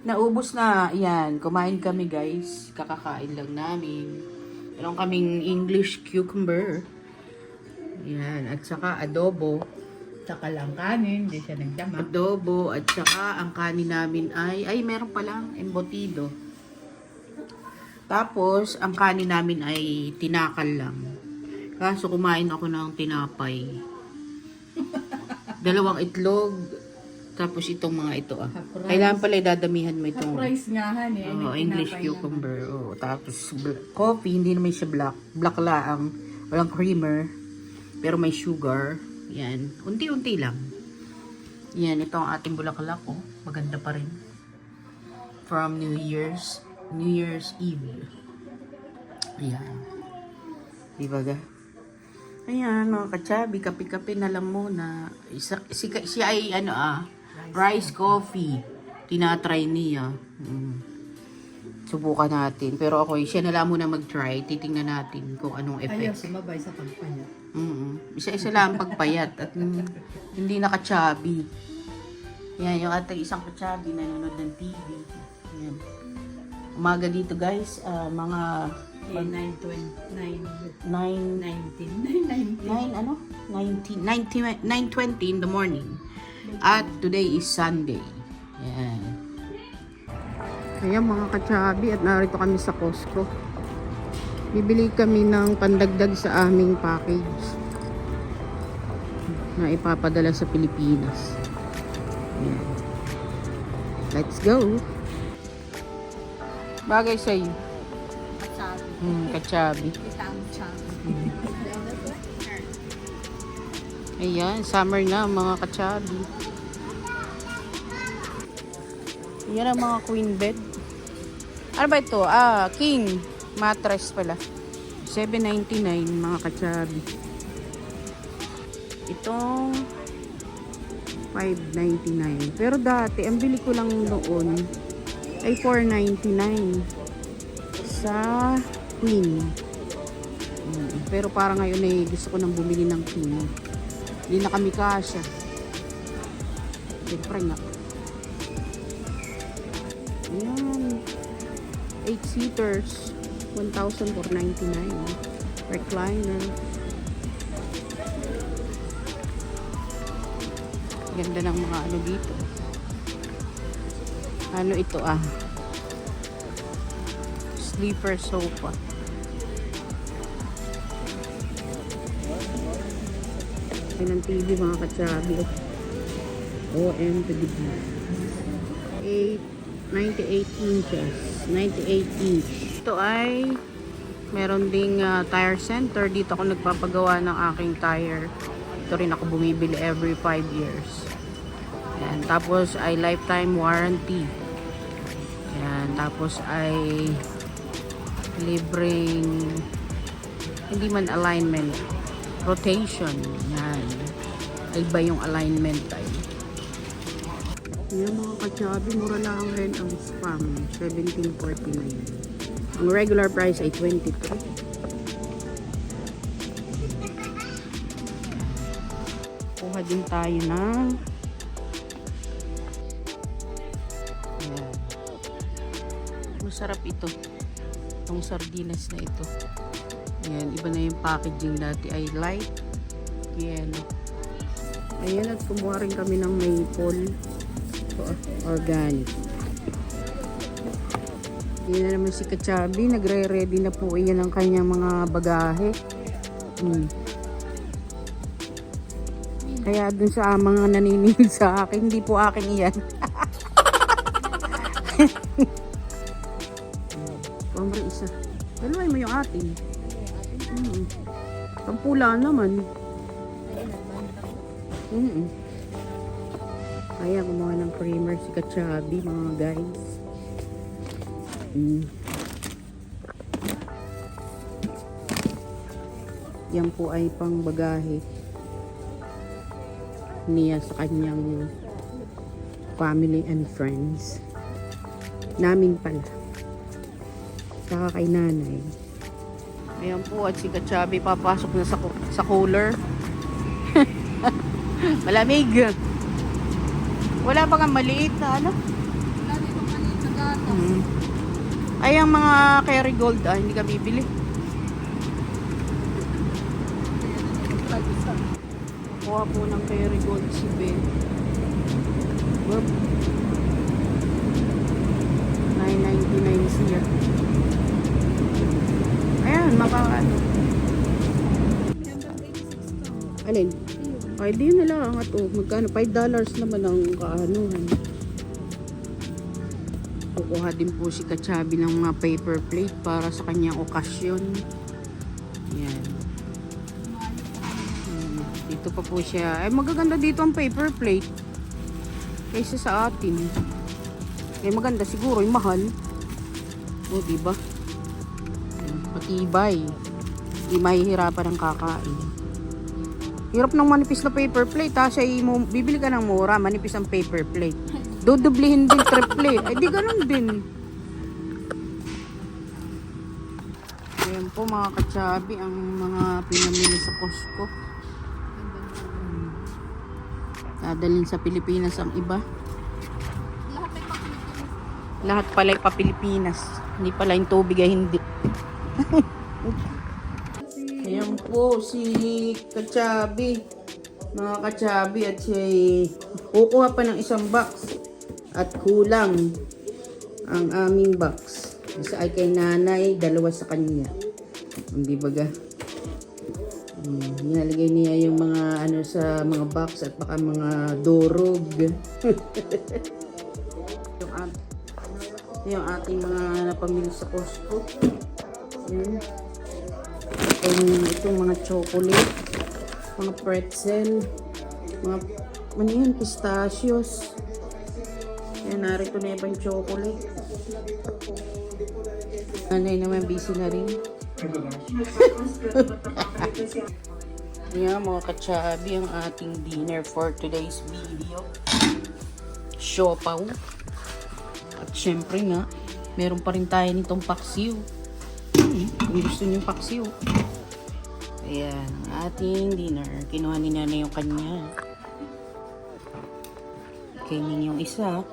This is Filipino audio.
Naubos na. Yan. Kumain kami guys. Kakakain lang namin. Meron kaming English cucumber. Yan. At saka adobo. Tsaka lang kanin, hindi siya nagdama. Adobo. At saka ang kanin namin ay meron palang embutido. Tapos, ang kanin namin ay tinakal lang. Kaso kumain ako ng tinapay. 2 itlog. Tapos itong mga ito Kailangan pala dadamihan mo itong Surprise nga han eh. English cucumber. Tapos coffee, hindi naman siya black. Black lang. Walang creamer. Pero may sugar. Yan. Unti-unti lang. Yan. Ito ang ating bulaklak. Maganda pa rin. From New Year's Eve. Ayan. Diba ga? Ayan, mga kachabi, kape-kape na lang muna. Siya ay rice coffee. Tinatry niya. Subukan natin. Pero ako, siya na lang muna mag-try. Titingnan natin kung anong Ayaw effect. sumabay sa kampanya. Isa-isa lang pagpayat at hindi nakachabi. Yan, yung ating isang kachabi nanonood ng TV. Yan. Umaga dito guys, mga 9:20 in the morning. At today is Sunday. Yan. Kaya mga kachabi, at narito kami sa Costco. Bibili kami ng pandagdag sa aming package na ipapadala sa Pilipinas. Yan. Let's go! Bagay sa iyo. Kachabi. Ayan, summer na mga kachabi. Yan ang mga queen bed. Ano ba ito? King mattress pala. $7.99 mga kachabi. Itong $5.99. Pero dati, ang bili ko lang noon ay $4.99 sa queen. Pero parang ngayon ay gusto ko nang bumili ng king. Hindi na kami kasya. Siyempre nga. Ayan. 8 seaters. $1,499. Recliner. Ganda ng mga ano dito. Ano ito sleeper sofa. Yan ang TV mga katsabi. OMPD. 98 inches. 98 inch. Ito ay meron ding tire center. Dito ako nagpapagawa ng aking tire. Ito rin ako bumibili every 5 years. Yan. Tapos ay lifetime warranty. Yan. Tapos ay libreng hindi man alignment, rotation. Yan. Iba yung alignment tayo. Yan mga kachabi, mura lang rin ang spam. $17.49. Ang regular price ay $23. Kuha din tayo ng yan. Masarap ito. Itong sardinas na ito. Ayan, iba na yung packaging dati ay light yellow. Ayan, at kumuha rin kami ng maple. Ito, organic. Yan na naman si Kachabi. Nagre-ready na po iyan ang kanyang mga bagahe. Kaya dun sa mga naniningil sa akin, hindi po akin iyan. Pamre isa. Dalaway mo yung atin. Pampula naman. Kaya kumuha ng creamer si Kachabi mga guys. Yan po ay pang bagahe niya sa kanyang family and friends. Namin pala. Saka kay nanay. Ayan po, at si Kachabi papasok na sa cooler. Malamig. Wala pa nga maliit na ano? Ay, ang mga Kerrygold, hindi ka bibili. Kuha po ng Kerrygold si Ben. Whoop. 9.99 siya. Ayan, ano. Alin? Ay, di yun na lang. At magkano? $5 naman ang kaanuhan. Kukuha din po si Kachabi ng mga paper plate para sa kanyang okasyon. Yan. Dito pa po siya. Ay, magaganda dito ang paper plate. Kaysa sa atin. Ay, maganda siguro. Yung mahal. O, diba? Matibay. Di mahihirapan ang kakain. Hirap ng manipis na paper plate ha. Bibili ka ng mura, manipis ang paper plate. Dudublihin din triple. Ay di ganun din. Ayan po mga Kachabi ang mga pinamili sa Costco. Dadalhin sa Pilipinas ang iba. Lahat pala pa Pilipinas. Hindi pala yung tubig ay hindi. Ayan po si Kachabi. Mga Kachabi at siya kukuha pa ng isang box. At kulang ang aming box. Isa ay kay nanay, dalawa sa kanya. Hindi baga. Nilalagay niya yung mga ano sa mga box at baka mga dorog. yung ating mga napamili sa Costco. Yan. Itong mga chocolate, mga pretzel, mga ano yun, pistachios. Yan, narito na yung chocolate. Nanay naman, busy na rin. Yan mga Kachabi, ang ating dinner for today's video. Siopaw. At syempre nga, meron pa rin tayo nitong paksiw. Kung gusto niyo paksiw. Ayan, ating dinner. Kinuha ni nanay yung kanya. Kainin yung isa.